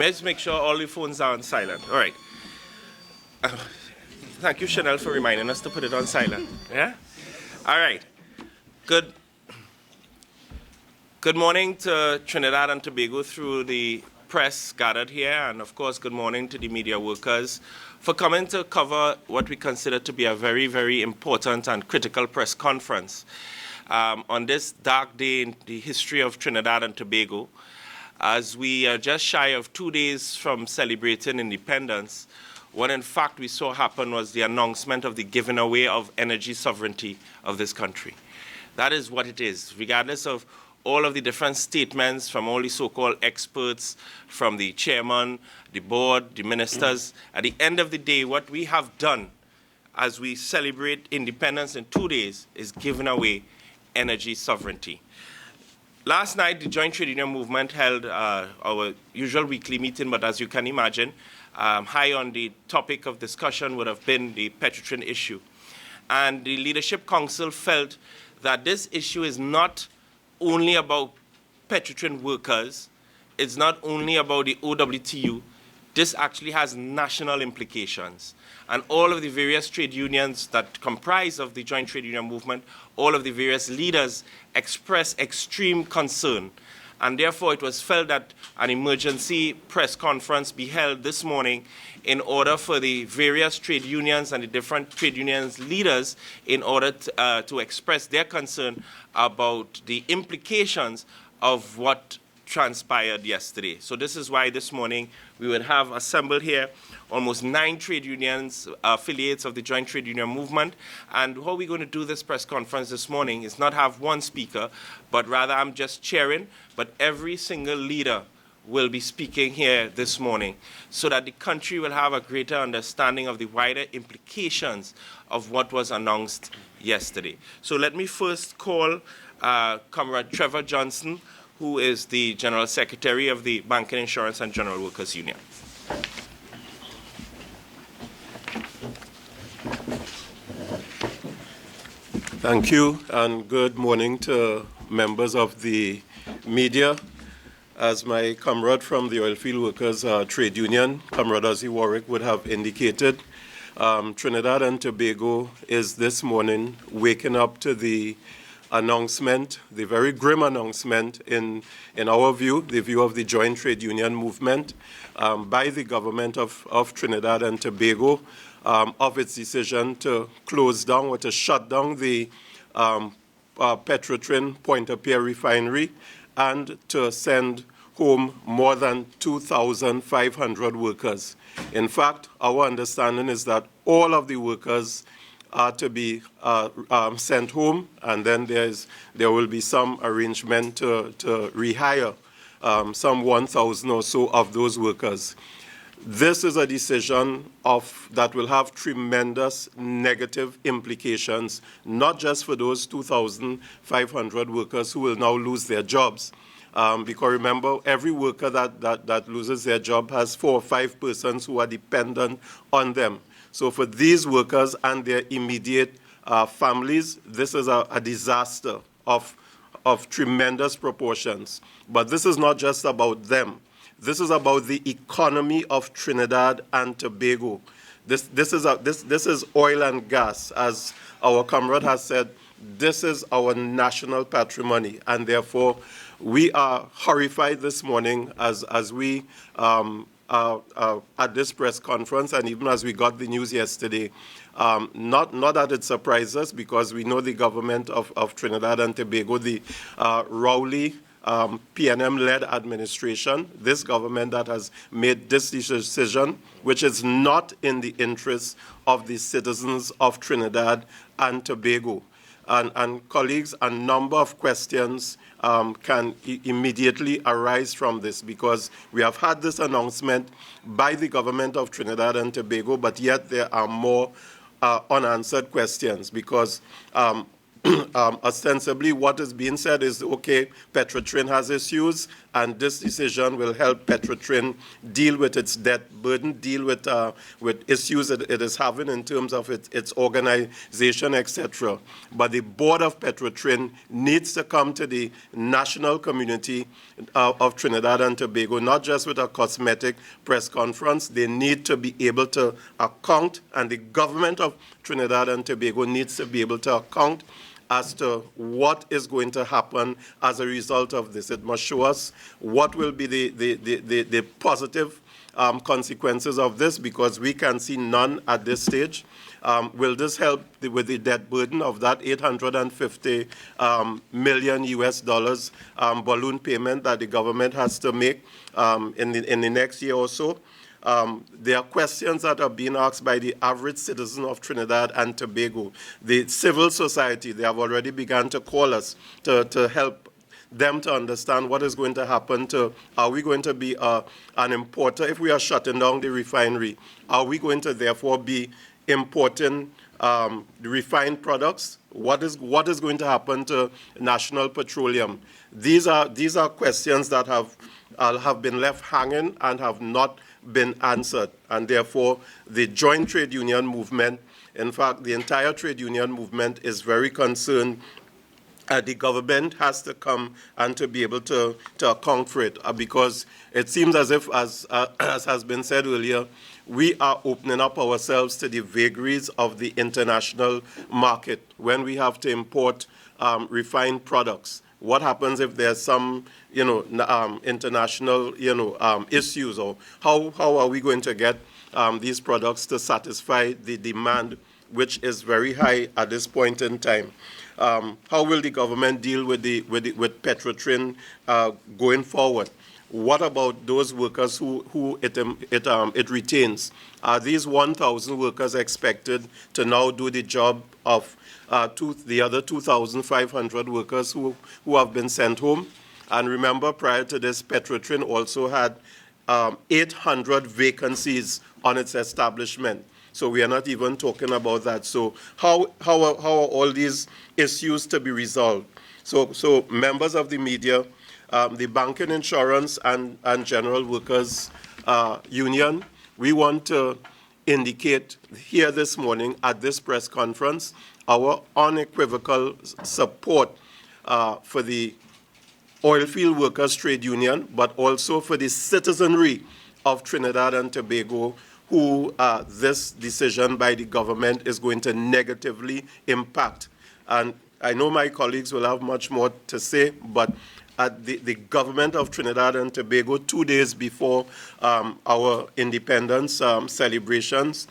Let's make sure all the phones are on silent. All right. Thank you, Chanel, for reminding us to put it on silent. Yeah? All right. Good morning to Trinidad and Tobago through the press gathered here, and of course, good morning to the media workers for coming to cover what we consider to be a very, very important and critical press conference on this dark day in the history of Trinidad and Tobago. As we are just shy of 2 days from celebrating independence, what in fact we saw happen was the announcement of the giving away of energy sovereignty of this country. That is what it is, regardless of all of the different statements from all the so-called experts, from the chairman, the board, the ministers. At the end of the day, what we have done as we celebrate independence in 2 days is giving away energy sovereignty. Last night, the Joint Trade Union Movement held our usual weekly meeting, but as you can imagine, high on the topic of discussion would have been the Petrotrin issue. And the Leadership Council felt that this issue is not only about Petrotrin workers, it's not only about the OWTU, this actually has national implications. And all of the various trade unions that comprise of the Joint Trade Union Movement, all of the various leaders expressed extreme concern. And therefore, it was felt that an emergency press conference be held this morning in order for the various trade unions and the different trade unions leaders in order to express their concern about the implications of what transpired yesterday. So this is why this morning we would have assembled here almost 9 trade unions, affiliates of the Joint Trade Union Movement. And how we're going to do this press conference this morning is not have one speaker, but rather I'm just chairing, but every single leader will be speaking here this morning so that the country will have a greater understanding of the wider implications of what was announced yesterday. So let me first call Comrade Trevor Johnson, who is the General Secretary of the Banking, Insurance and General Workers Union. Thank you, and good morning to members of the media. As my comrade from the Oilfield Workers Trade Union, Comrade Ozzy Warwick, would have indicated, Trinidad and Tobago is this morning waking up to the announcement, the very grim announcement in our view, the view of the Joint Trade Union Movement, by the government of Trinidad and Tobago, of its decision to close down or to shut down the Petrotrin Point-of-Peer Refinery and to send home more than 2,500 workers. In fact, our understanding is that all of the workers are to be sent home, and then there will be some arrangement to rehire some 1,000 or so of those workers. This is a decision that will have tremendous negative implications, not just for those 2,500 workers who will now lose their jobs. Because remember, every worker that loses their job has 4 or 5 persons who are dependent on them. So for these workers and their immediate families, this is a disaster of tremendous proportions. But this is not just about them. This is about the economy of Trinidad and Tobago. This is oil and gas. As our comrade has said, this is our national patrimony, and therefore we are horrified this morning as we at this press conference, and even as we got the news yesterday, not that it surprised us, because we know the government of Trinidad and Tobago, the Rowley PNM-led administration, this government that has made this decision, which is not in the interest of the citizens of Trinidad and Tobago. And colleagues, a number of questions can immediately arise from this, because we have had this announcement by the government of Trinidad and Tobago, but yet there are more unanswered questions, because ostensibly what is being said is, okay, Petrotrin has issues, and this decision will help Petrotrin deal with its debt burden, deal with issues that it is having in terms of its organization, etc. But the board of Petrotrin needs to come to the national community of Trinidad and Tobago, not just with a cosmetic press conference. They need to be able to account, and the government of Trinidad and Tobago needs to be able to account as to what is going to happen as a result of this. It must show us what will be the positive consequences of this, because we can see none at this stage. Will this help with the debt burden of that 850 million US dollars balloon payment that the government has to make in the next year or so? There are questions that are being asked by the average citizen of Trinidad and Tobago. The civil society, they have already begun to call us to help them to understand what is going to happen to, are we going to be an importer if we are shutting down the refinery? Are we going to therefore be importing the refined products? What is going to happen to National Petroleum? These are questions that have been left hanging and have not been answered, and therefore the joint trade union movement, in fact the entire trade union movement, is very concerned. The government has to come and to be able to account for it, because it seems as if, as has been said earlier, we are opening up ourselves to the vagaries of the international market when we have to import refined products. What happens if there's some, international, issues, or how are we going to get these products to satisfy the demand, which is very high at this point in time? How will the government deal with Petrotrin going forward? What about those workers who it retains? Are these 1,000 workers expected to now do the job of the other 2,500 workers who have been sent home? And remember, prior to this, Petrotrin also had 800 vacancies on its establishment. So we are not even talking about that. So how are all these issues to be resolved? So members of the media, the Banking, Insurance and General Workers Union, we want to indicate here this morning at this press conference our unequivocal support for the Oilfield Workers Trade Union, but also for the citizenry of Trinidad and Tobago, who this decision by the government is going to negatively impact. And I know my colleagues will have much more to say, but the government of Trinidad and Tobago, 2 days before our independence celebrations,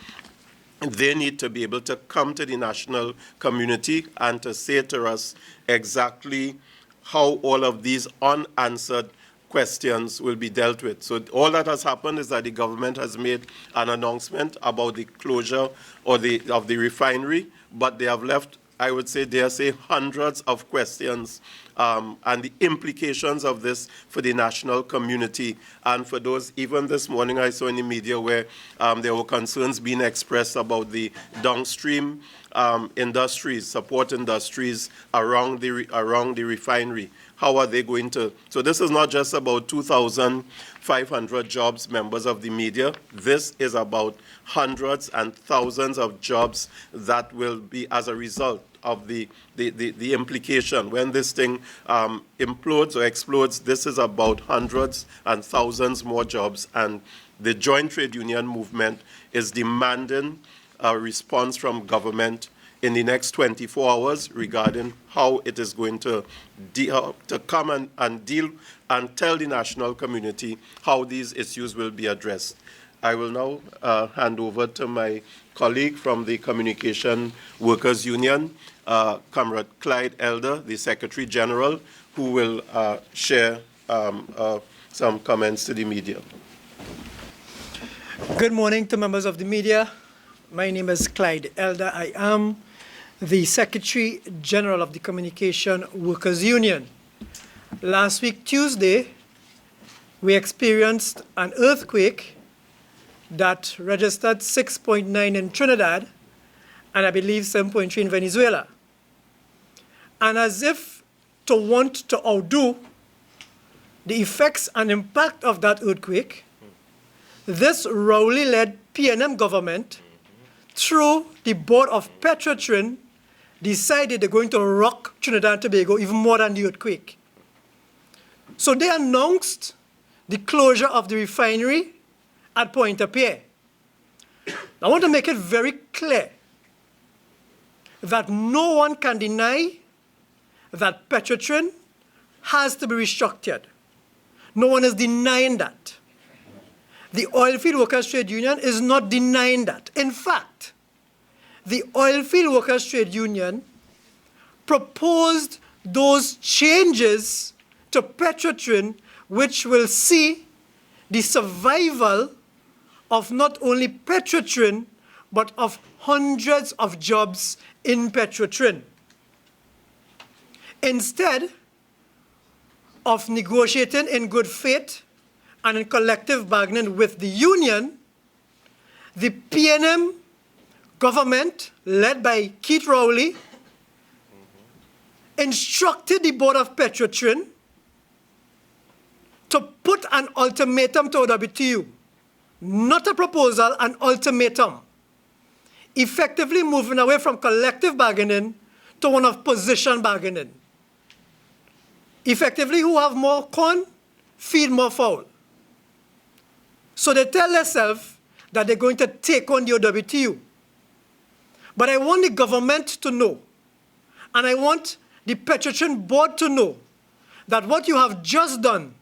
they need to be able to come to the national community and to say to us exactly how all of these unanswered questions will be dealt with. So all that has happened is that the government has made an announcement about the closure of the refinery, but they have left, I would say, dare say, hundreds of questions and the implications of this for the national community. And for those, even this morning I saw in the media where there were concerns being expressed about the downstream industries, support industries around the refinery. How are they going to? So this is not just about 2,500 jobs, members of the media. This is about hundreds and thousands of jobs that will be as a result of the implication. When this thing implodes or explodes, this is about hundreds and thousands more jobs. And the joint trade union movement is demanding a response from government in the next 24 hours regarding how it is going to come and deal and tell the national community how these issues will be addressed. I will now hand over to my colleague from the Communication Workers Union, Comrade Clyde Elder, the Secretary General, who will share some comments to the media. Good morning to members of the media. My name is Clyde Elder. I am the Secretary General of the Communication Workers Union. Last week, Tuesday, we experienced an earthquake that registered 6.9 in Trinidad and I believe 7.3 in Venezuela. And as if to want to outdo the effects and impact of that earthquake, this Rowley-led PNM government, through the board of Petrotrin, decided they're going to rock Trinidad and Tobago even more than the earthquake. So they announced the closure of the refinery at Pointe-à-Pierre. I want to make it very clear that no one can deny that Petrotrin has to be restructured. No one is denying that. The Oilfield Workers Trade Union is not denying that. In fact, the Oilfield Workers Trade Union proposed those changes to Petrotrin which will see the survival of not only Petrotrin, but of hundreds of jobs in Petrotrin. Instead of negotiating in good faith and in collective bargaining with the union, the PNM government, led by Keith Rowley, instructed the board of Petrotrin to put an ultimatum to WTU, not a proposal, an ultimatum, effectively moving away from collective bargaining to one of position bargaining. Effectively, who have more corn, feed more fowl. So they tell themselves that they're going to take on the WTU. But I want the government to know, and I want the Petrotrin board to know, that what you have just done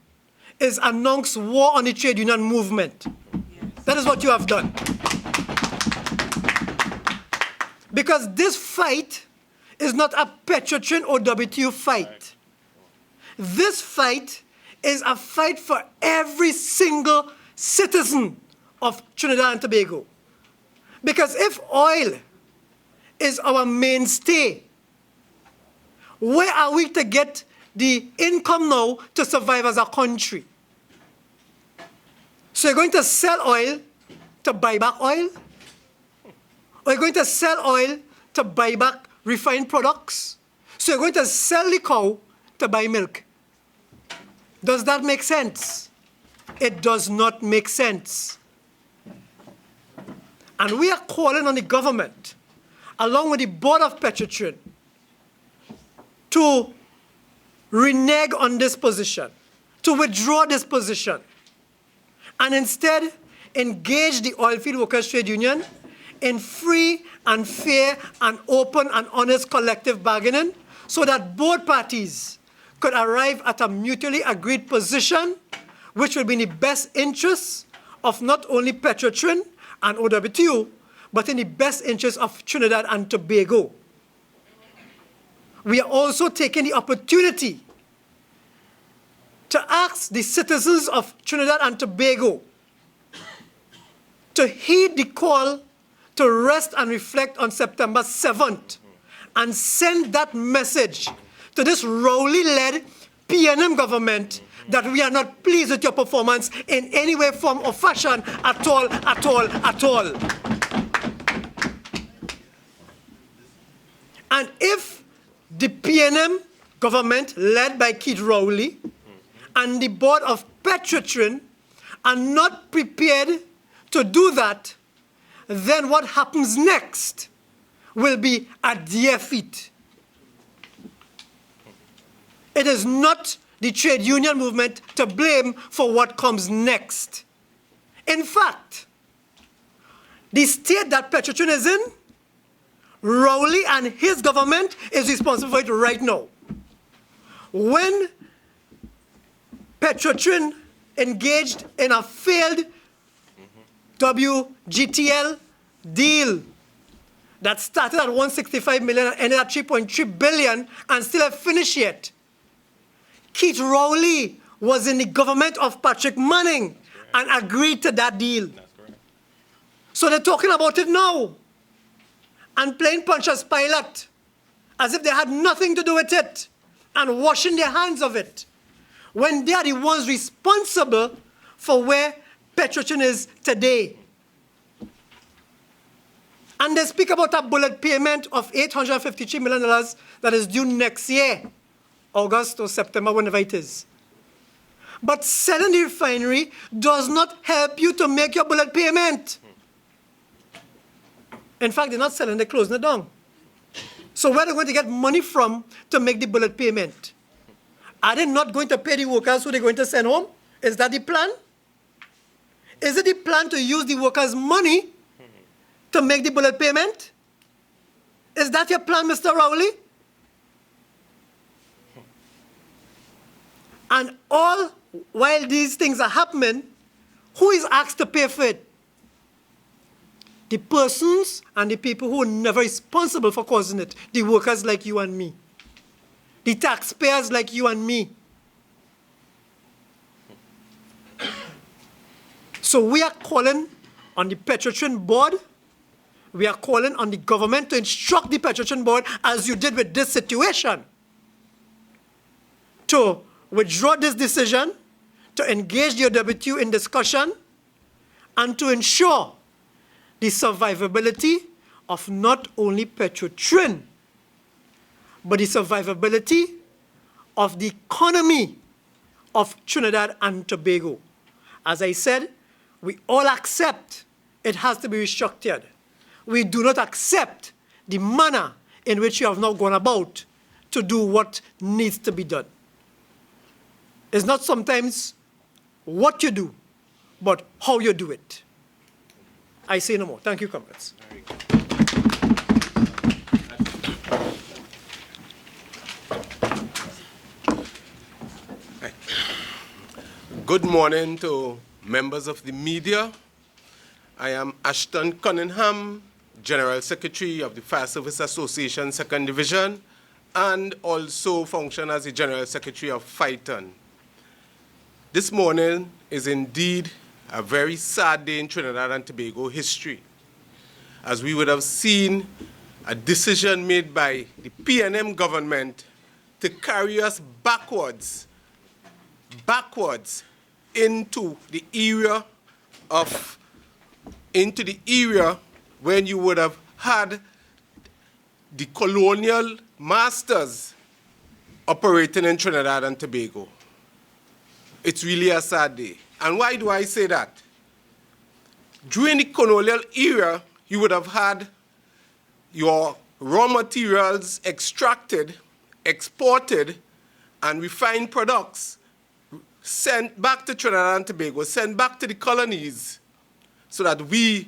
is announce war on the trade union movement. Yes. That is what you have done. Because this fight is not a Petrotrin or WTU fight. This fight is a fight for every single citizen of Trinidad and Tobago. Because if oil is our mainstay, where are we to get the income now to survive as a country? So you're going to sell oil to buy back oil? Or you're going to sell oil to buy back refined products? So you're going to sell the cow to buy milk. Does that make sense? It does not make sense. And we are calling on the government, along with the board of Petrotrin, to renege on this position, to withdraw this position, and instead engage the Oilfield Workers Trade Union in free and fair and open and honest collective bargaining so that both parties could arrive at a mutually agreed position which will be in the best interests of not only Petrotrin and OWTU, but in the best interest of Trinidad and Tobago. We are also taking the opportunity to ask the citizens of Trinidad and Tobago to heed the call to rest and reflect on September 7th and send that message to this Rowley-led PNM government that we are not pleased with your performance in any way, form, or fashion at all, at all, at all. And if the PNM government, led by Keith Rowley, and the board of Petrotrin are not prepared to do that, then what happens next will be at their feet. It is not the trade union movement to blame for what comes next. In fact, the state that Petrotrin is in, Rowley and his government is responsible for it right now. When Petrotrin engaged in a failed WGTL deal that started at 165 million and ended at 3.3 billion and still have finished yet. Keith Rowley was in the government of Patrick Manning and agreed to that deal. So they're talking about it now and playing Pontius Pilate as if they had nothing to do with it and washing their hands of it, when they are the ones responsible for where Petrotrin is today. And they speak about a bullet payment of $853 million that is due next year, August or September, whenever it is. But selling the refinery does not help you to make your bullet payment. In fact, they're not selling, they're closing it down. So where are they going to get money from to make the bullet payment? Are they not going to pay the workers who they're going to send home? Is that the plan? Is it the plan to use the workers' money to make the bullet payment? Is that your plan, Mr. Rowley? And all while these things are happening, who is asked to pay for it? The persons and the people who are never responsible for causing it. The workers like you and me. The taxpayers like you and me. So we are calling on the Petrotrin board. We are calling on the government to instruct the Petrotrin board, as you did with this situation, to withdraw this decision, to engage the WTU in discussion, and to ensure the survivability of not only Petrotrin, but the survivability of the economy of Trinidad and Tobago. As I said, we all accept it has to be restructured. We do not accept the manner in which you have now gone about to do what needs to be done. It's not sometimes what you do, but how you do it. I say no more. Thank you, comrades. Good morning to members of the media. I am Ashton Cunningham, General Secretary of the Fire Service Association 2nd Division, and also function as the General Secretary of Phyton. This morning is indeed a very sad day in Trinidad and Tobago history, as we would have seen a decision made by the PNM government to carry us backwards into the era when you would have had the colonial masters operating in Trinidad and Tobago. It's really a sad day. And why do I say that? During the colonial era, you would have had your raw materials extracted, exported, and refined products sent back to Trinidad and Tobago, sent back to the colonies, so that we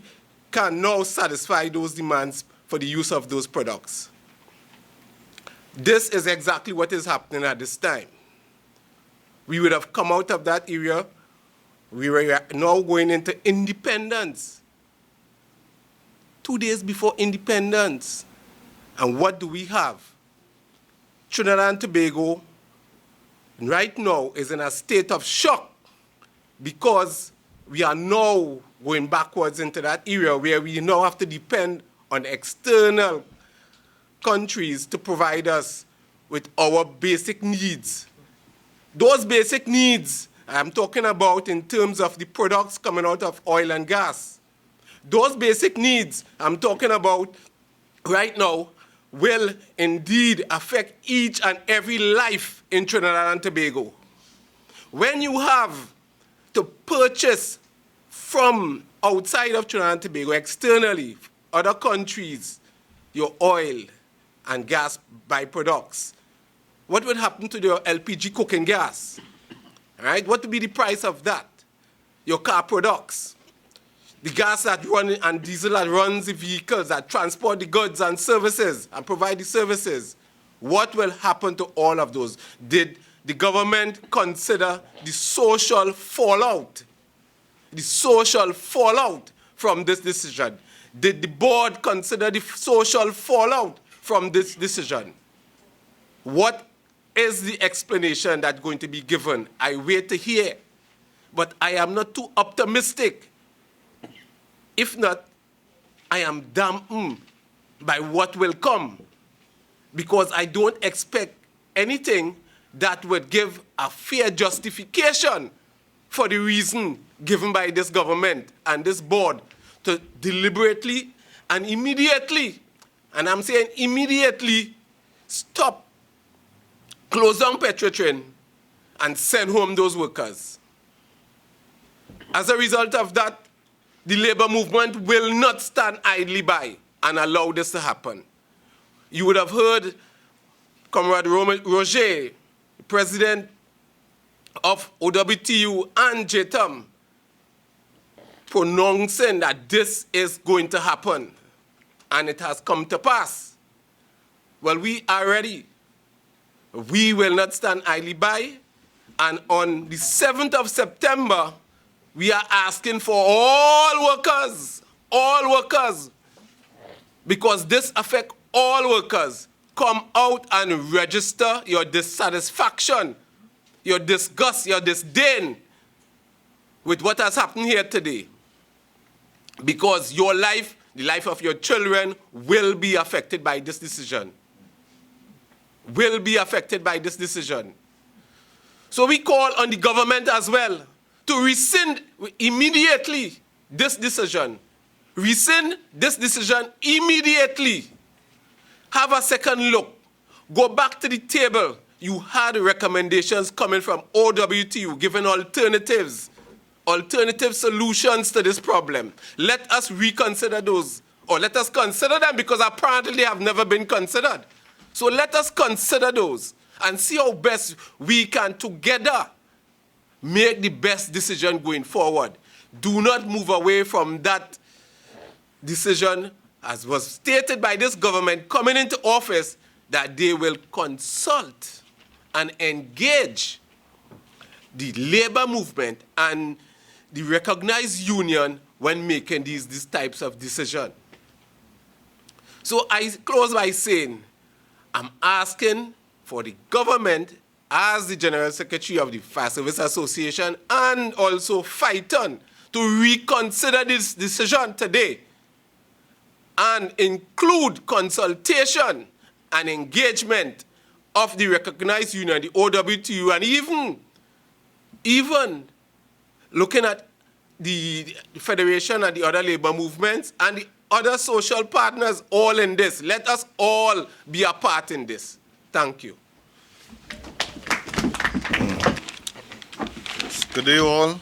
can now satisfy those demands for the use of those products. This is exactly what is happening at this time. We would have come out of that era. We were now going into independence. 2 days before independence. And what do we have? Trinidad and Tobago right now is in a state of shock because we are now going backwards into that era where we now have to depend on external countries to provide us with our basic needs. Those basic needs I'm talking about in terms of the products coming out of oil and gas. Those basic needs I'm talking about right now will indeed affect each and every life in Trinidad and Tobago. When you have to purchase from outside of Trinidad and Tobago, externally, other countries, your oil and gas byproducts, what would happen to your LPG cooking gas? Right? What would be the price of that? Your car products, the gas that runs and diesel that runs the vehicles that transport the goods and services and provide the services. What will happen to all of those? Did the government consider the social fallout? The social fallout from this decision? Did the board consider the social fallout from this decision? What is the explanation that's going to be given? I wait to hear. But I am not too optimistic. If not, I am dampened by what will come, because I don't expect anything that would give a fair justification for the reason given by this government and this board to deliberately and immediately, and I'm saying immediately, stop, close down Petrotrin, and send home those workers. As a result of that, the labor movement will not stand idly by and allow this to happen. You would have heard Comrade Roger, president of OWTU and JTUM, pronouncing that this is going to happen, and it has come to pass. Well, we are ready. We will not stand idly by, and on the 7th of September, we are asking for all workers, because this affects all workers. Come out and register your dissatisfaction, your disgust, your disdain with what has happened here today. Because your life, the life of your children, will be affected by this decision. Will be affected by this decision. So we call on the government as well to rescind immediately this decision. Rescind this decision immediately. Have a second look. Go back to the table. You had recommendations coming from OWTU, giving alternatives, alternative solutions to this problem. Let us reconsider those, or let us consider them, because apparently they have never been considered. So let us consider those and see how best we can together make the best decision going forward. Do not move away from that decision, as was stated by this government coming into office, that they will consult and engage the labor movement and the recognized union when making these types of decisions. So I close by saying, I'm asking for the government, as the General Secretary of the Fire Service Association and also Phyton, to reconsider this decision today and include consultation and engagement of the recognized union, the OWTU, and even looking at the Federation and the other labor movements and the other social partners all in this. Let us all be a part in this. Thank you. Good day, all.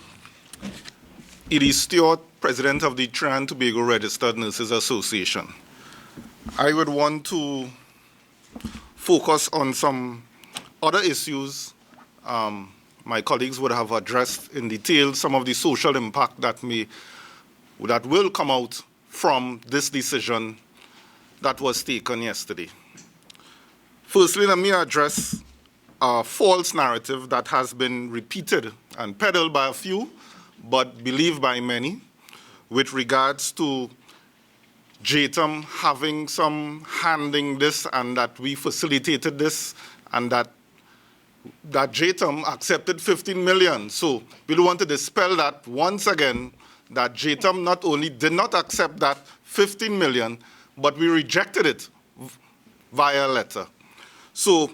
Edie Stewart, President of the Trinidad and Tobago Registered Nurses Association. I would want to focus on some other issues. My colleagues would have addressed in detail some of the social impact that will come out from this decision that was taken yesterday. Firstly, let me address a false narrative that has been repeated and peddled by a few, but believed by many, with regards to JTUM having some handing this and that we facilitated this and that JTUM accepted 15 million. So we want to dispel that once again, that JTUM not only did not accept that 15 million, but we rejected it via letter. So,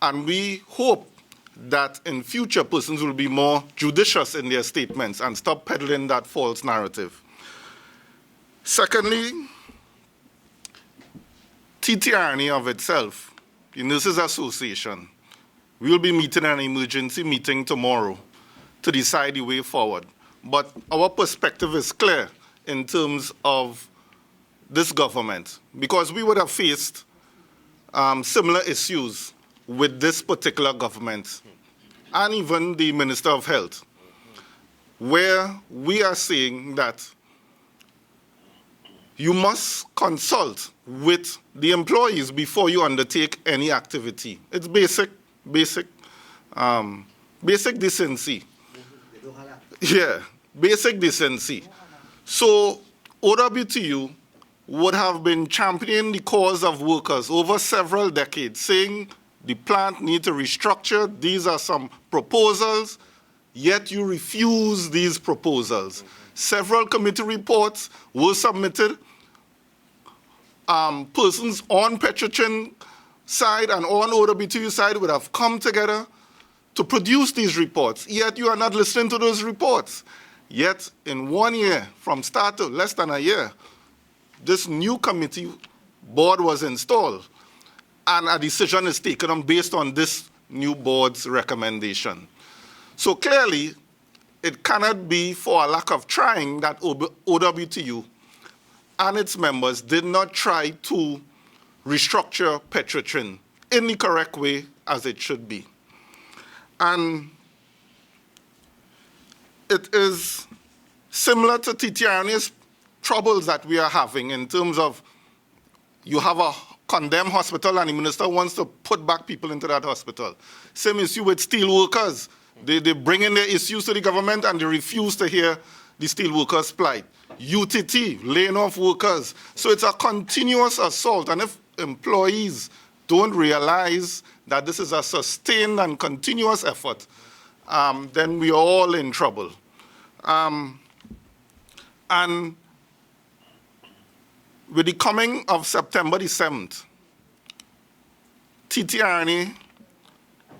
and we hope that in future persons will be more judicious in their statements and stop peddling that false narrative. Secondly, TTRNA of itself, the Nurses Association, we will be meeting an emergency meeting tomorrow to decide the way forward. But our perspective is clear in terms of this government, because we would have faced similar issues with this particular government and even the Minister of Health, where we are saying that you must consult with the employees before you undertake any activity. It's basic decency. Yeah, basic decency. So OWTU would have been championing the cause of workers over several decades, saying the plant needs to restructure, these are some proposals, yet you refuse these proposals. Several committee reports were submitted. Persons on Petrotrin side and on OWTU side would have come together to produce these reports, yet you are not listening to those reports. Yet in 1 year, from start to less than a year, this new committee board was installed, and a decision is taken based on this new board's recommendation. So clearly, it cannot be for a lack of trying that OWTU and its members did not try to restructure Petrotrin in the correct way as it should be. And it is similar to TTRN's troubles that we are having in terms of you have a condemned hospital and the minister wants to put back people into that hospital. Same issue with steel workers. They bring in their issues to the government and they refuse to hear the steel workers' plight. UTT, laying off workers. So it's a continuous assault. And if employees don't realize that this is a sustained and continuous effort, then we are all in trouble. And with the coming of September the 7th, TTRN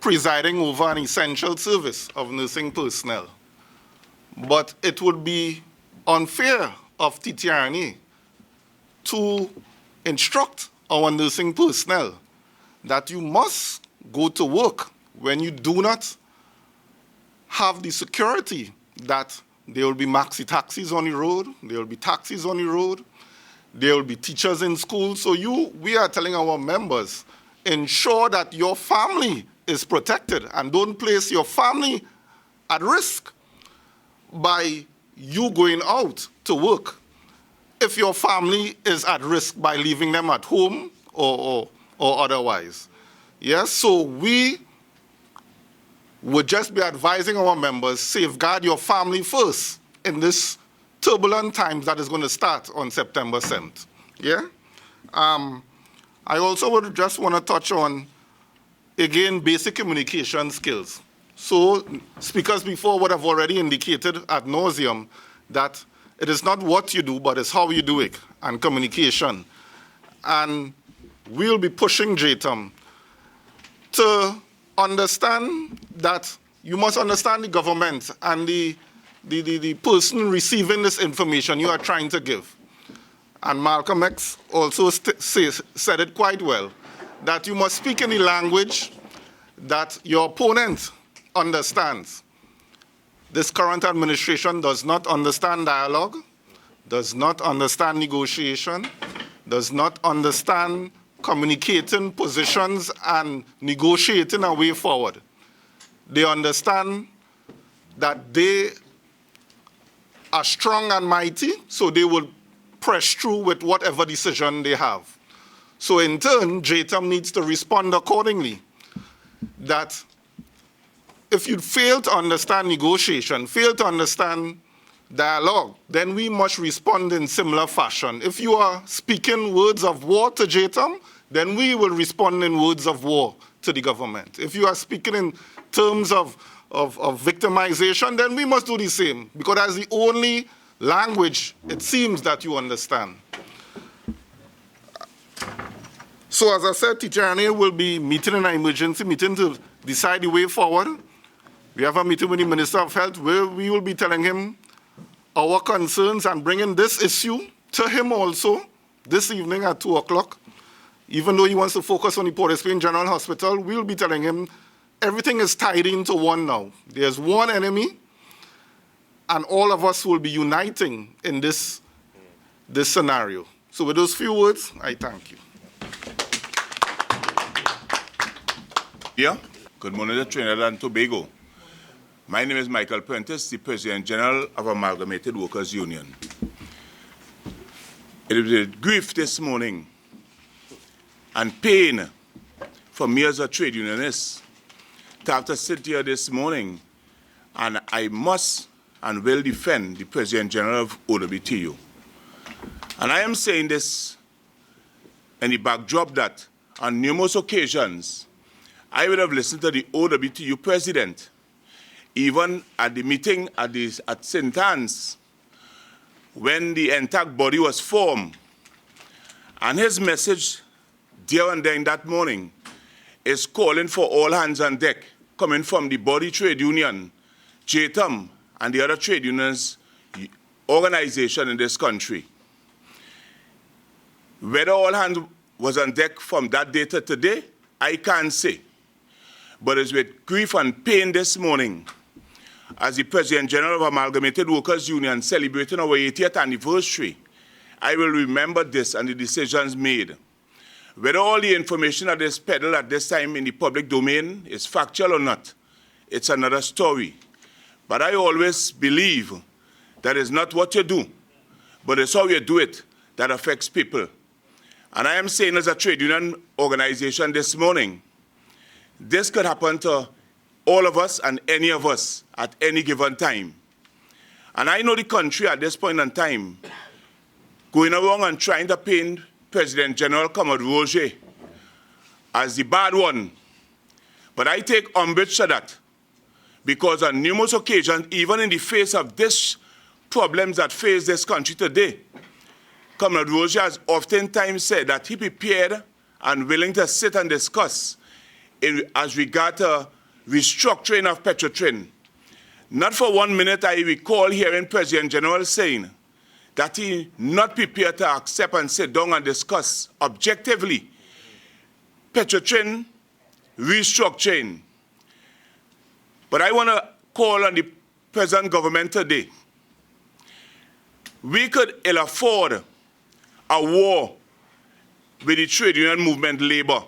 presiding over an essential service of nursing personnel. But it would be unfair of TTRN to instruct our nursing personnel that you must go to work when you do not have the security that there will be maxi taxis on the road, there will be taxis on the road, there will be teachers in school. So we are telling our members, ensure that your family is protected and don't place your family at risk by you going out to work if your family is at risk by leaving them at home or otherwise. Yes, so we would just be advising our members, safeguard your family first in this turbulent times that is going to start on September 7th. Yeah? I also would just want to touch on, again, basic communication skills. So speakers before would have already indicated ad nauseum that it is not what you do, but it's how you do it, and communication. And we'll be pushing JTUM to understand that you must understand the government and the person receiving this information you are trying to give. And Malcolm X also said it quite well, that you must speak in the language that your opponent understands. This current administration does not understand dialogue, does not understand negotiation, does not understand communicating positions and negotiating a way forward. They understand that they are strong and mighty, so they will press through with whatever decision they have. So in turn, JTUM needs to respond accordingly. That if you fail to understand negotiation, fail to understand dialogue, then we must respond in similar fashion. If you are speaking words of war to JTUM, then we will respond in words of war to the government. If you are speaking in terms of victimization, then we must do the same, because that's the only language it seems that you understand. So as I said, TTRN will be meeting in an emergency meeting to decide the way forward. We have a meeting with the Minister of Health where we will be telling him our concerns and bringing this issue to him also this evening at 2 o'clock. Even though he wants to focus on the Port of Spain General Hospital, we'll be telling him everything is tied into one now. There's one enemy, and all of us will be uniting in this scenario. So with those few words, I thank you. Yeah. Good morning to Trinidad and Tobago. My name is Michael Prentice, the President General of Amalgamated Workers Union. It is with grief this morning and pain for me as a trade unionist to have to sit here this morning, and I must and will defend the President General of OWTU. And I am saying this in the backdrop that on numerous occasions I would have listened to the OWTU president, even at the meeting at St. Anne's, when the intact body was formed. And his message there and then that morning is calling for all hands on deck, coming from the body trade union, JTUM, and the other trade unions organization in this country. Whether all hands was on deck from that day to today, I can't say. But it's with grief and pain this morning, as the President General of Amalgamated Workers Union celebrating our 80th anniversary, I will remember this and the decisions made. Whether all the information that is peddled at this time in the public domain is factual or not, it's another story. But I always believe that it's not what you do, but it's how you do it that affects people. And I am saying as a trade union organization this morning, this could happen to all of us and any of us at any given time. And I know the country at this point in time going around and trying to paint President General Comrade Roger as the bad one. But I take umbrage to that, because on numerous occasions, even in the face of these problems that face this country today, Comrade Roger has oftentimes said that he prepared and willing to sit and discuss as regard to restructuring of Petrotrin. Not for 1 minute I recall hearing President General saying that he not prepared to accept and sit down and discuss objectively Petrotrin restructuring. But I want to call on the present government today. We could ill afford a war with the trade union movement, labor.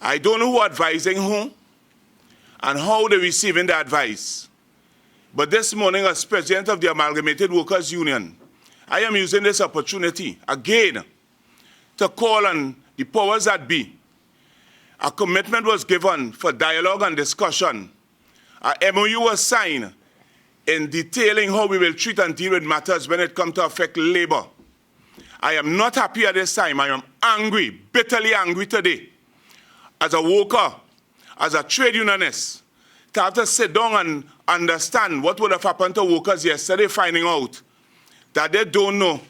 I don't know who advising who and how they're receiving the advice. But this morning, as president of the Amalgamated Workers Union, I am using this opportunity again to call on the powers that be. A commitment was given for dialogue and discussion. A MOU was signed in detailing how we will treat and deal with matters when it comes to affect labor. I am not happy at this time. I am angry, bitterly angry today, as a worker, as a trade unionist, to have to sit down and understand what would have happened to workers yesterday, finding out that they don't know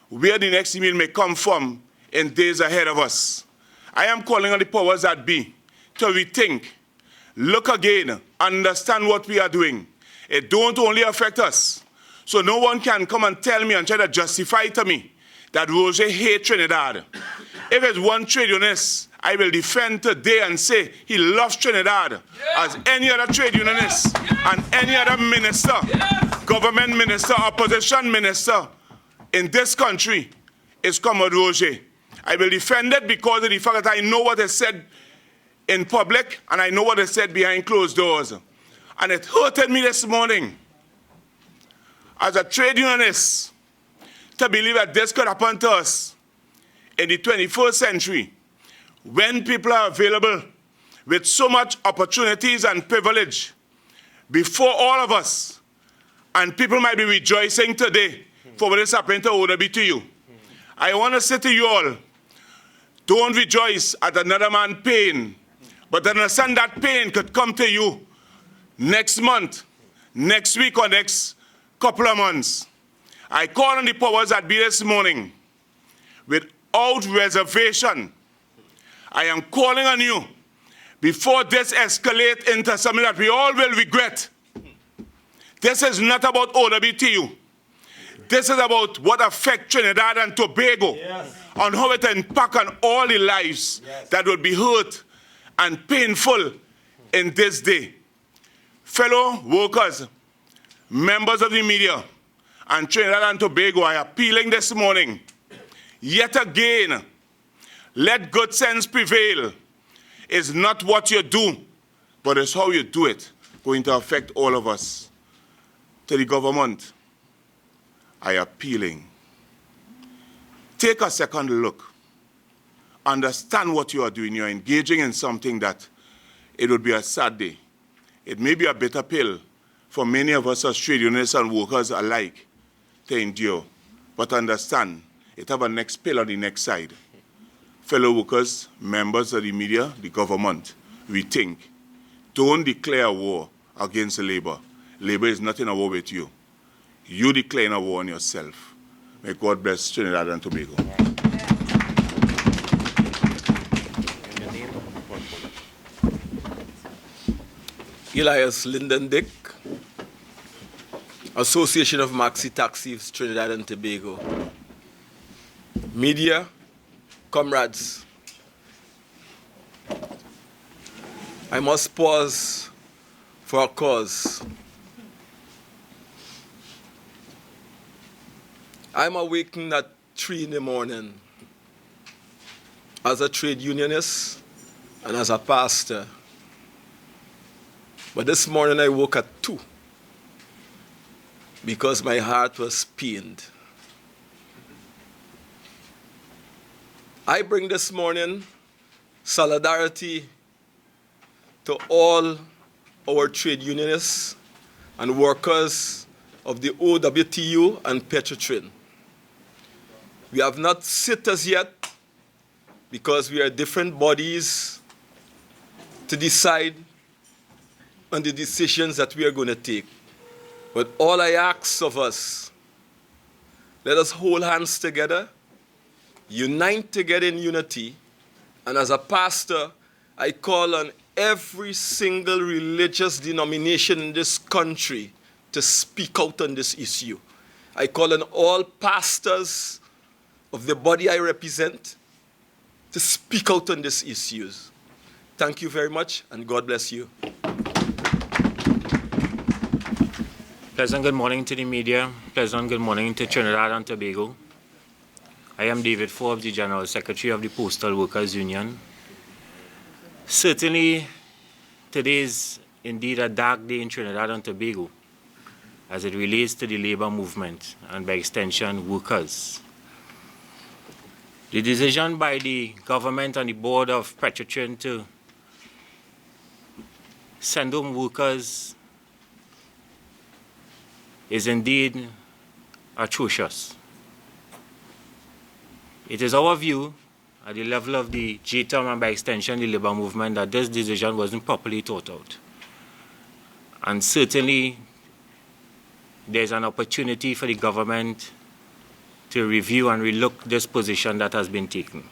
where the next meal may come from in days ahead of us. I am calling on the powers that be to rethink, look again, understand what we are doing. It don't only affect us. So no one can come and tell me and try to justify to me that Roger hates Trinidad. If it's one trade unionist, I will defend today and say he loves Trinidad as any other trade unionist and any other minister, government minister, opposition minister in this country is Comrade Roger. I will defend it because of the fact that I know what is said in public and I know what is said behind closed doors. And it hurted me this morning as a trade unionist to believe that this could happen to us in the 21st century when people are available with so much opportunities and privilege before all of us, and people might be rejoicing today for what is happening to OWTU. I want to say to you all, don't rejoice at another man's pain, but understand that pain could come to you next month, next week, or next couple of months. I call on the powers that be this morning without reservation. I am calling on you before this escalates into something that we all will regret. This is not about OWTU. This is about what affects Trinidad and Tobago, on how it impacts on all the lives that will be hurt and painful in this day. Fellow workers, members of the media, and Trinidad and Tobago, I am appealing this morning, yet again, let good sense prevail. It's not what you do, but it's how you do it going to affect all of us. To the government, I am appealing. Take a second look. Understand what you are doing. You're engaging in something that it would be a sad day. It may be a bitter pill for many of us as trade unionists and workers alike to endure. But understand, it have a next pill on the next side. Fellow workers, members of the media, the government, rethink. Don't declare a war against labor. Labor is not in a war with you. You declare a war on yourself. May God bless Trinidad and Tobago. Elias Lyndon Dick, Association of Maxi Taxis, Trinidad and Tobago. media, comrades, I must pause for a cause. I'm awakened at 3 in the morning as a trade unionist and as a pastor. But this morning I woke at 2 because my heart was pained. I bring this morning solidarity to all our trade unionists and workers of the OWTU and Petrotrin. We have not sit as yet because we are different bodies to decide on the decisions that we are going to take. But all I ask of us, let us hold hands together, unite together in unity, and as a pastor, I call on every single religious denomination in this country to speak out on this issue. I call on all pastors of the body I represent to speak out on these issues. Thank you very much, and God bless you. Pleasant good morning to the media. Pleasant good morning to Trinidad and Tobago. I am David Forbes, the General Secretary of the Postal Workers Union. Certainly, today is indeed a dark day in Trinidad and Tobago as it relates to the labor movement and by extension, workers. The decision by the government and the board of Petrotrin to send home workers is indeed atrocious. It is our view at the level of the JTUM and by extension the labor movement that this decision wasn't properly thought out. And certainly there's an opportunity for the government to review and relook this position that has been taken.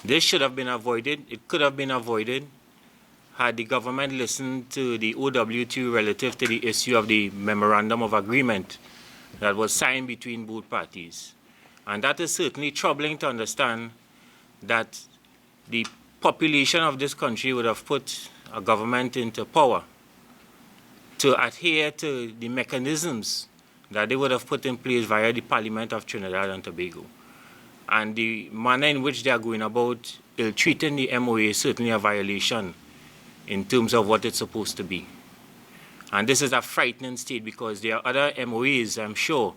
This should have been avoided. It could have been avoided had the government listened to the OWTU relative to the issue of the memorandum of agreement that was signed between both parties. And that is certainly troubling to understand that the population of this country would have put a government into power to adhere to the mechanisms that they would have put in place via the Parliament of Trinidad and Tobago. And the manner in which they are going about ill-treating the MOA is certainly a violation in terms of what it's supposed to be. And this is a frightening state because there are other MOAs, I'm sure,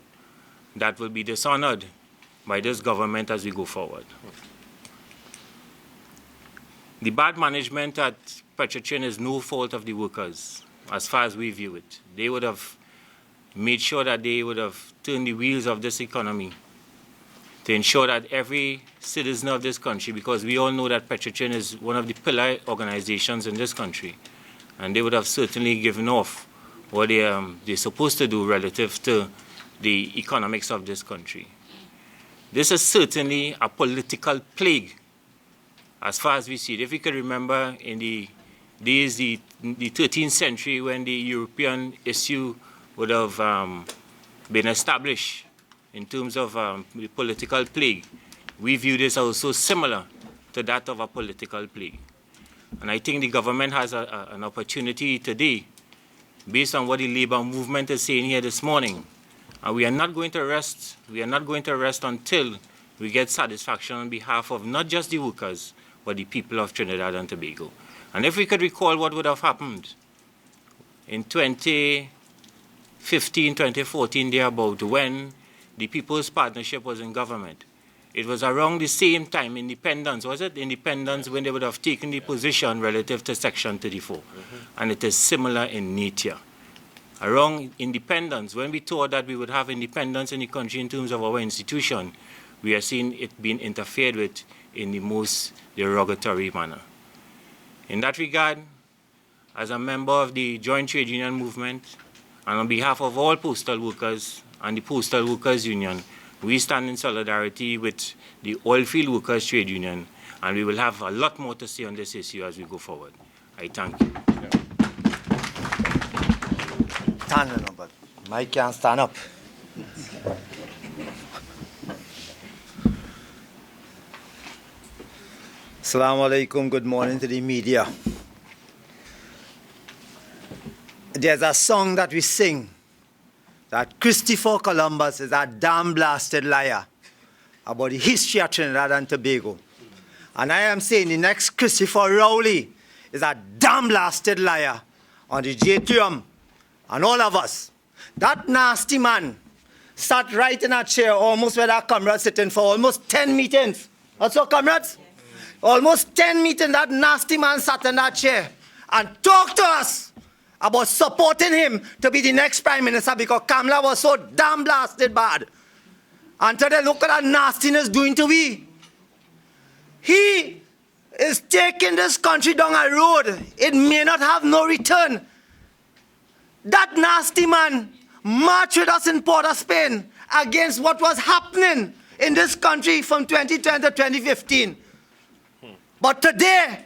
that will be dishonored by this government as we go forward. The bad management at Petrotrin is no fault of the workers, as far as we view it. They would have made sure that they would have turned the wheels of this economy to ensure that every citizen of this country, because we all know that Petrotrin is one of the pillar organizations in this country, and they would have certainly given off what they're supposed to do relative to the economics of this country. This is certainly a political plague, as far as we see it. If we could remember in the days, the 13th century, when the European issue would have been established in terms of the political plague, we view this also similar to that of a political plague. And I think the government has an opportunity today, based on what the labor movement is saying here this morning. And we are not going to rest. We are not going to rest until we get satisfaction on behalf of not just the workers, but the people of Trinidad and Tobago. And if we could recall what would have happened in 2015, 2014, thereabout, when the People's Partnership was in government, it was around the same time, independence, was it? Independence, when they would have taken the position relative to Section 34. And it is similar in nature. Around independence, when we thought that we would have independence in the country in terms of our institution, we are seeing it being interfered with in the most derogatory manner. In that regard, as a member of the Joint Trade Union Movement, and on behalf of all postal workers and the Postal Workers Union, we stand in solidarity with the Oilfield Workers Trade Union, and we will have a lot more to say on this issue as we go forward. I thank you. Stand up, but Mike can't stand up. Assalamu alaikum, good morning to the media. There's a song that we sing that Christopher Columbus is a damn blasted liar about the history of Trinidad and Tobago. And I am saying the next Christopher Rowley is a damn blasted liar on the JTUM and all of us. That nasty man sat right in a chair almost where our comrades sitting for almost 10 meetings. That's what, comrades? Almost 10 meetings, that nasty man sat in that chair and talked to us about supporting him to be the next prime minister because Kamala was so damn blasted bad. And today, look at that nastiness doing to we. He is taking this country down a road. It may not have no return. That nasty man marched with us in Port of Spain against what was happening in this country from 2010 to 2015. But today,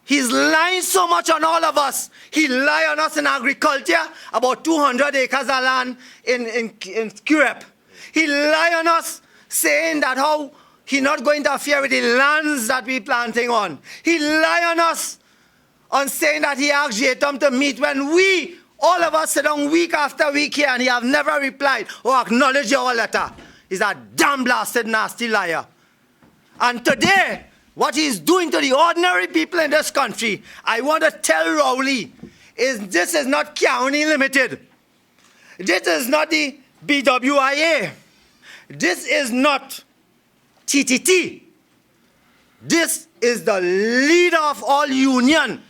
he's lying so much on all of us. He lied on us in agriculture, about 200 acres of land in Curep. He lied on us saying that how he's not going to interfere with the lands that we're planting on. He lied on us on saying that he asked JTUM to meet when we, all of us, sit down week after week here and he have never replied or acknowledged our letter. He's a damn blasted nasty liar. And today, what he's doing to the ordinary people in this country, I want to tell Rowley, is this is not County Limited. This is not the BWIA. This is not TTT. This is the leader of all union,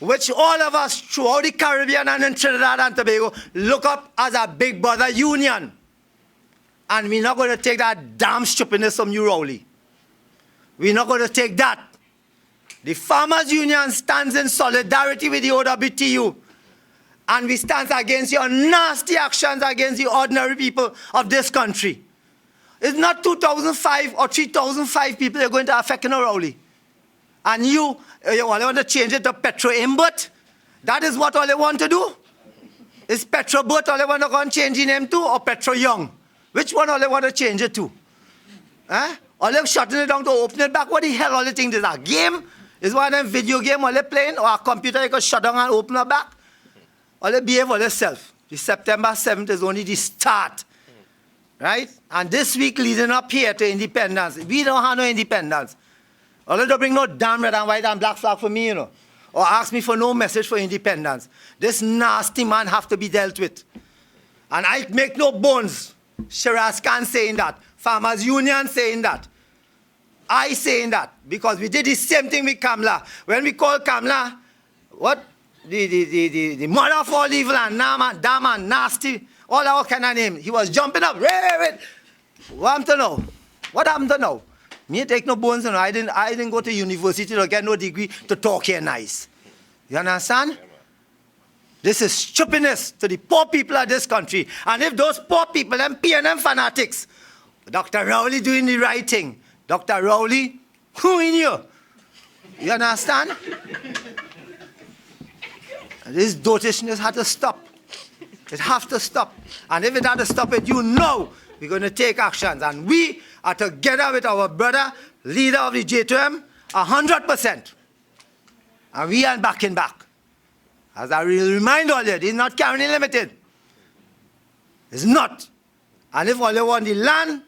which all of us throughout the Caribbean and in Trinidad and Tobago look up as a big brother union. And we're not going to take that damn stupidness from you, Rowley. We're not going to take that. The Farmers Union stands in solidarity with the OWTU. And we stand against your nasty actions against the ordinary people of this country. It's not 2,005 or 3,005 people that are going to affect in Rowley. And you want to change it to Petrotrin? That is what all they want to do? Is Petrobot all they want to go and change the name to, or Petro Young? Which one all they want to change it to? Eh? All they're shutting it down to open it back. What the hell all they think this is a game? Is one of them video game all they playing? Or a computer you can shut down and open it back? All they behave for themselves. The September 7th is only the start. Right? And this week leading up here to independence, we don't have no independence. All they don't bring no damn red and white and black flag for me, you know. Or ask me for no message for independence. This nasty man have to be dealt with. And I make no bones. Shiraz Khan saying that. Farmers Union saying that. I saying that. Because we did the same thing with Kamala. When we called Kamala, what? The mother of all evil and damn and nasty, all our kind of name. He was jumping up. What happened to know? What happened to know? Me take no bones, you know. I didn't go to university to get no degree to talk here nice. You understand? This is stupidness to the poor people of this country. And if those poor people, them PNM fanatics, Dr. Rowley doing the right thing. Dr. Rowley, who in you? You understand? This dotishness had to stop. It has to stop. And if it had to stop it, you know we're going to take actions. And we are together with our brother, leader of the JTUM, 100%. And we are backing back. As I will remind all you, this is not County Limited. It's not. And if all you want the land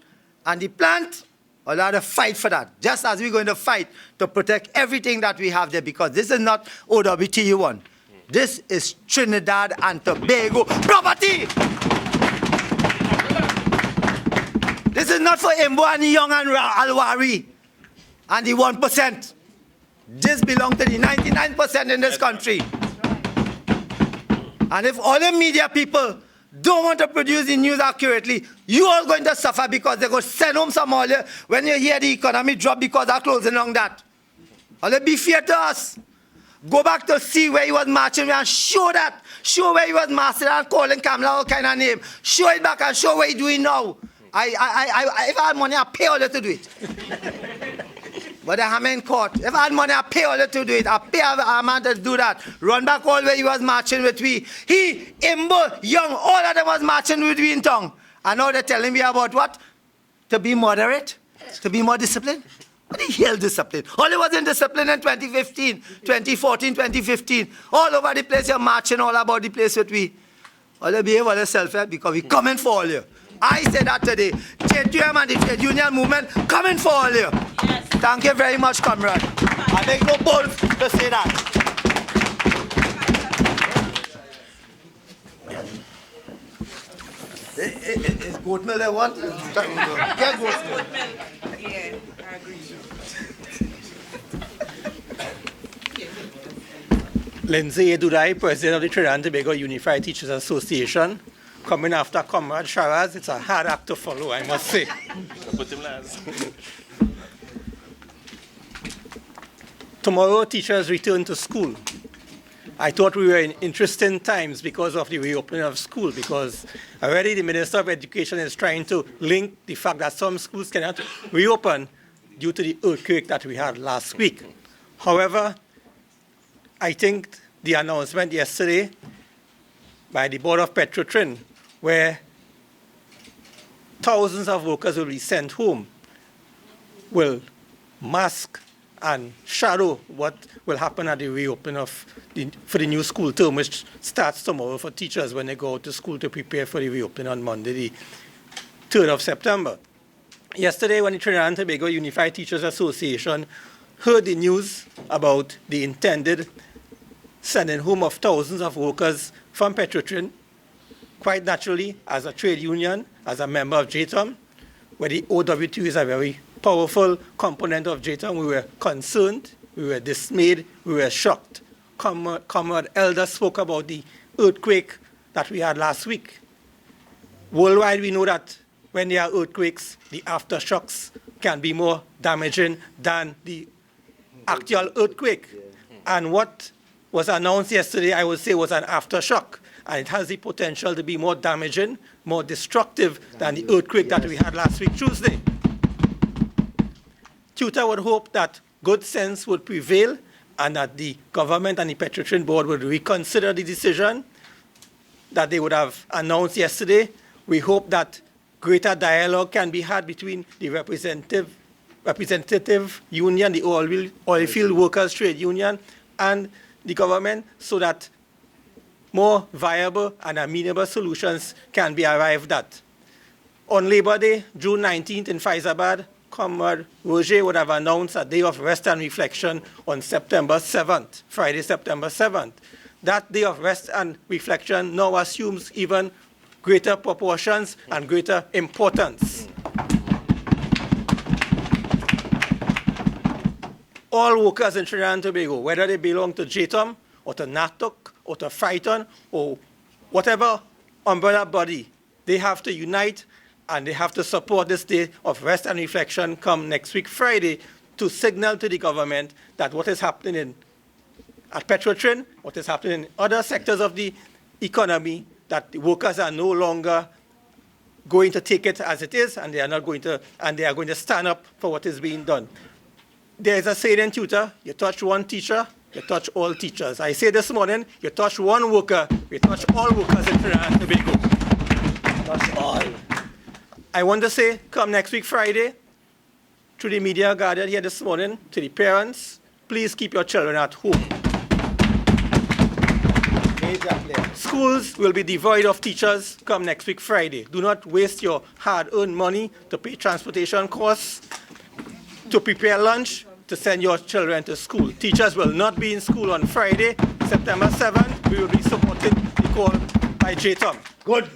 and the plant, all you have to fight for that. Just as we're going to fight to protect everything that we have there, because this is not OWTU one. This is Trinidad and Tobago property. This is not for Imbo and Young and Alwari and the 1%. This belongs to the 99% in this country. And if all the media people don't want to produce the news accurately, you all going to suffer because they're going to send home some oil when you hear the economy drop because they're closing on that. All they be fair to us. Go back to see where he was marching and show that. Show where he was marching and calling Kamala all kind of name. Show it back and show what he's doing now. If I had money, I'd pay all to do it. But I am in court. If I had money, I'd pay all to do it. I'd pay a man to do that. Run back all where he was marching with we. He, Imbo, Young, all of them was marching with we in town. And now they're telling me about what? To be moderate? To be more disciplined? What the hell discipline? Hollis was in discipline in 2015, 2014, 2015. All over the place, you're marching all about the place with we. All you behave all yourself, because we coming for all you. I say that today. JTUM and the trade union movement coming for all you. Yes. Thank you very much, comrade. I make no bold to say that. Is goat milk they want? Get goat milk. Yeah, I agree. Lindsay Edudai, President of the Trinidad and Tobago Unified Teachers Association. Coming after Comrade Sharaz, it's a hard act to follow, I must say. Tomorrow, teachers return to school. I thought we were in interesting times because of the reopening of school, because already the Minister of Education is trying to link the fact that some schools cannot reopen due to the earthquake that we had last week. However, I think the announcement yesterday by the board of Petrotrin, where thousands of workers will be sent home, will mask and shadow what will happen at the reopening for the new school term, which starts tomorrow for teachers when they go to school to prepare for the reopening on Monday, the 3rd of September. Yesterday, when the Trinidad and Tobago Unified Teachers Association heard the news about the intended sending home of thousands of workers from Petrotrin, quite naturally, as a trade union, as a member of JTUM, where the OWT is a very powerful component of JTUM, we were concerned, we were dismayed, we were shocked. Comrade Elder spoke about the earthquake that we had last week. Worldwide, we know that when there are earthquakes, the aftershocks can be more damaging than the actual earthquake. And what was announced yesterday, I would say, was an aftershock. And it has the potential to be more damaging, more destructive than the earthquake that we had last week, Tuesday. Tutor would hope that good sense would prevail and that the government and the Petrotrin board would reconsider the decision that they would have announced yesterday. We hope that greater dialogue can be had between the representative union, the oilfield workers trade union, and the government, so that more viable and amenable solutions can be arrived at. On Labor Day, June 19th in Faizabad, Comrade Roger would have announced a day of rest and reflection on September 7th, Friday, September 7th. That day of rest and reflection now assumes even greater proportions and greater importance. All workers in Trinidad and Tobago, whether they belong to JTUM or to NATUC or to Phyton or whatever umbrella body, they have to unite and they have to support this day of rest and reflection come next week, Friday, to signal to the government that what is happening at Petrotrin, what is happening in other sectors of the economy, that the workers are no longer going to take it as it is, and they are not going to, and they are going to stand up for what is being done. There is a saying in tutor: you touch one teacher, you touch all teachers. I say this morning, you touch one worker, you touch all workers in Trinidad and Tobago. Touch all. I want to say, come next week, Friday, through the media gathered here this morning, to the parents, please keep your children at home. Schools will be devoid of teachers come next week, Friday. Do not waste your hard-earned money to pay transportation costs, to prepare lunch, to send your children to school. Teachers will not be in school on Friday, September 7th. We will be supporting the call by JTUM. Good.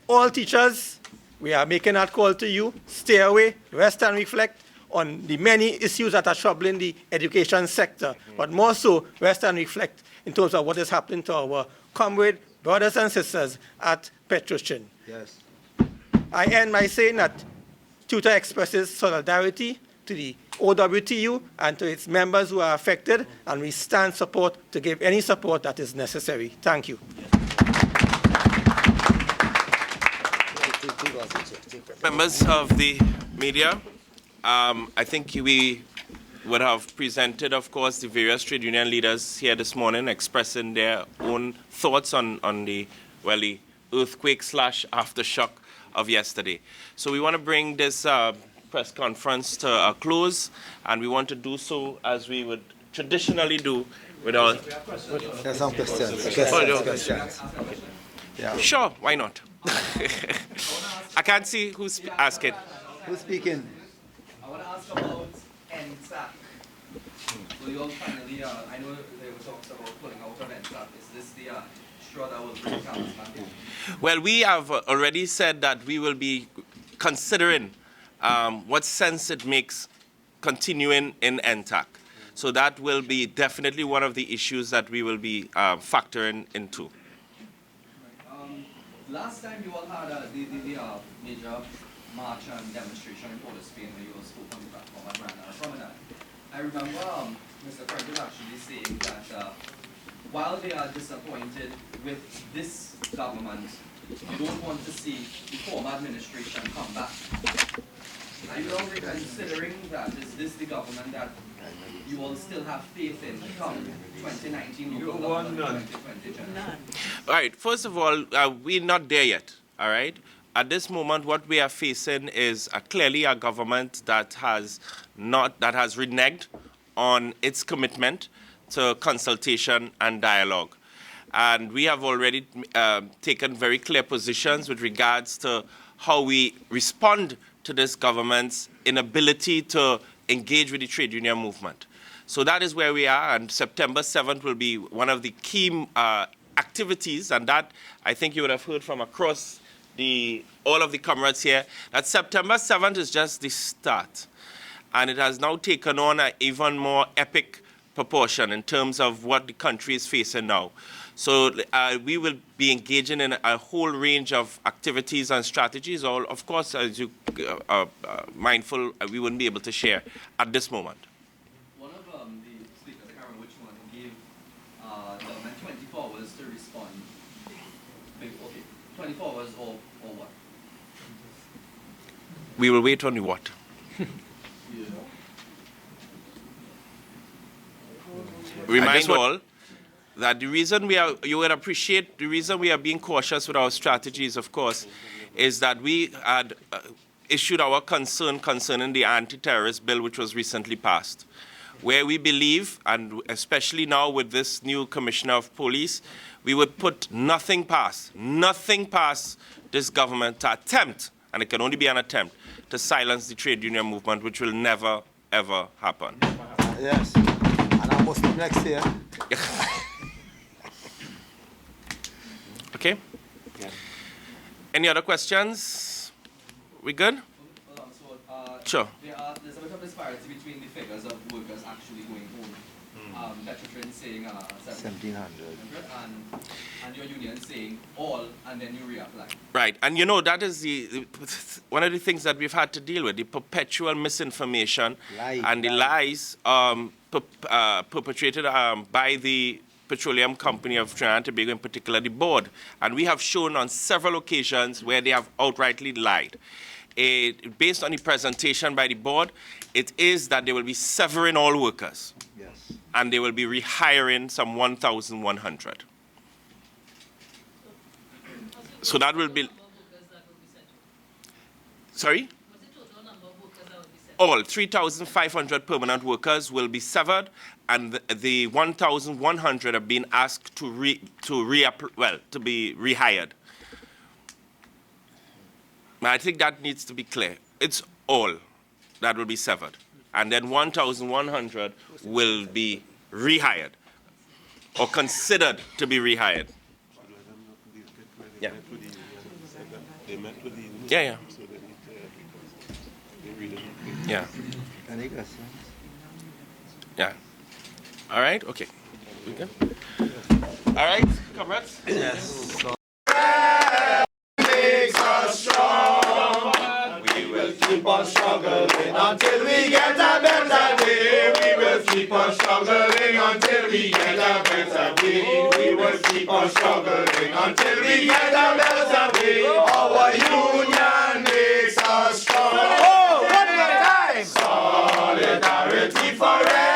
All teachers, we are making that call to you. Stay away, rest and reflect on the many issues that are troubling the education sector, but more so, rest and reflect in terms of what is happening to our comrade brothers and sisters at Petrotrin. Yes. I end by saying that Tutor expresses solidarity to the OWTU and to its members who are affected, and we stand support to give any support that is necessary. Thank you. Members of the media, I think we would have presented, of course, the various trade union leaders here this morning expressing their own thoughts on the earthquake / aftershock of yesterday. So we want to bring this press conference to a close, and we want to do so as we would traditionally do with our... There's some questions. Yeah. Sure, why not? I can't see who's asking. Who's speaking? I want to ask about NSAC. So you all finally, I know there were talks about pulling out of NSAC. Is this the straw that will break Carlos back? Well, we have already said that we will be considering what sense it makes continuing in NTAC. So that will be definitely one of the issues that we will be factoring into. Last time you all had the major march and demonstration in Port of Spain where you all spoke on the platform at Granada Promenade. I remember Mr. Franklin actually saying that while they are disappointed with this government, you don't want to see the former administration come back. Are you all reconsidering that? Is this the government that you all still have faith in come 2019 local government, 2020 general? All right, first of all, we're not there yet, all right? At this moment, what we are facing is clearly a government that has reneged on its commitment to consultation and dialogue. And we have already taken very clear positions with regards to how we respond to this government's inability to engage with the trade union movement. So that is where we are, and September 7th will be one of the key activities, and that I think you would have heard from across all of the comrades here, that September 7th is just the start. And it has now taken on an even more epic proportion in terms of what the country is facing now. So we will be engaging in a whole range of activities and strategies. All, of course, as you are mindful, we wouldn't be able to share at this moment. One of the speakers, I can't remember which one, gave government 24 hours to respond. Okay, 24 hours or what? We will wait on the what? Remind all that the reason you would appreciate the reason we are being cautious with our strategies, of course, is that we had issued our concern concerning the anti-terrorist bill which was recently passed, where we believe, and especially now with this new commissioner of police, we would put nothing past this government to attempt, and it can only be an attempt, to silence the trade union movement, which will never, ever happen. Yes. And I must be next year. Okay? Yeah. Any other questions? We good? Sure. There's a bit of disparity between the figures of workers actually going home. Petrotrin saying 1,700 and your union saying all, and then you reapply. Right, and you know that is one of the things that we've had to deal with, the perpetual misinformation and the lies perpetrated by the Petroleum Company of Trinidad and Tobago, in particular the board. And we have shown on several occasions where they have outrightly lied. Based on the presentation by the board, it is that they will be severing all workers. Yes. And they will be rehiring some 1,100. So that will be... Sorry? All 3,500 permanent workers will be severed, and the 1,100 have been asked to be rehired. I think that needs to be clear. It's all that will be severed, and then 1,100 will be rehired or considered to be rehired. Yeah. Yeah. Yeah. Any questions? Yeah. All right? Okay. We good? All right, comrades? Yes. Makes us strong. We will keep on struggling until we get a better day. We will keep on struggling until we get a better day. We will keep on struggling until we get a better day. Our union makes us strong. Oh, one more time! Solidarity forever.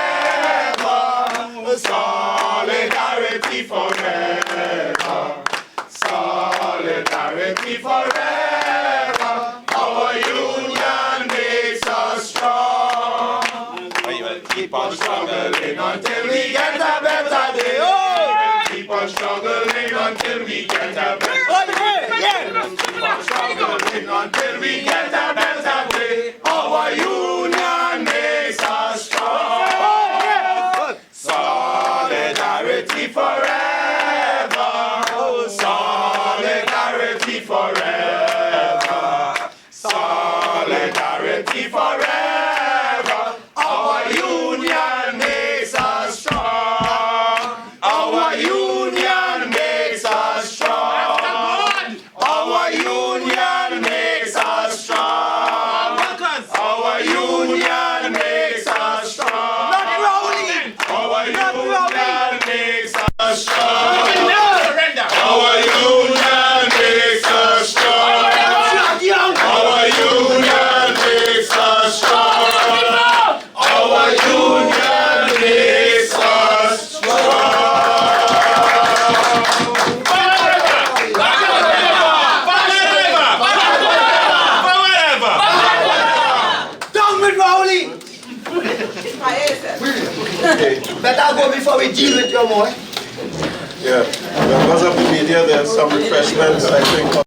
Solidarity forever. Solidarity forever. Our union makes us struggling until we get a better day. Oh! Keep on struggling until we get a better day. Keep on struggling until we get a better day. Our union makes us strong. Solidarity forever. Solidarity forever. Solidarity forever. Our union makes us strong. Our union makes us strong. Our union makes us strong. Our union makes us strong. Not rolling. Our union makes us strong. Our union makes us strong. Our union makes us strong. Our union makes us strong. Down with Rowley! Better go before we deal with your boy. Yeah, members of the media, there's some refreshments, I think.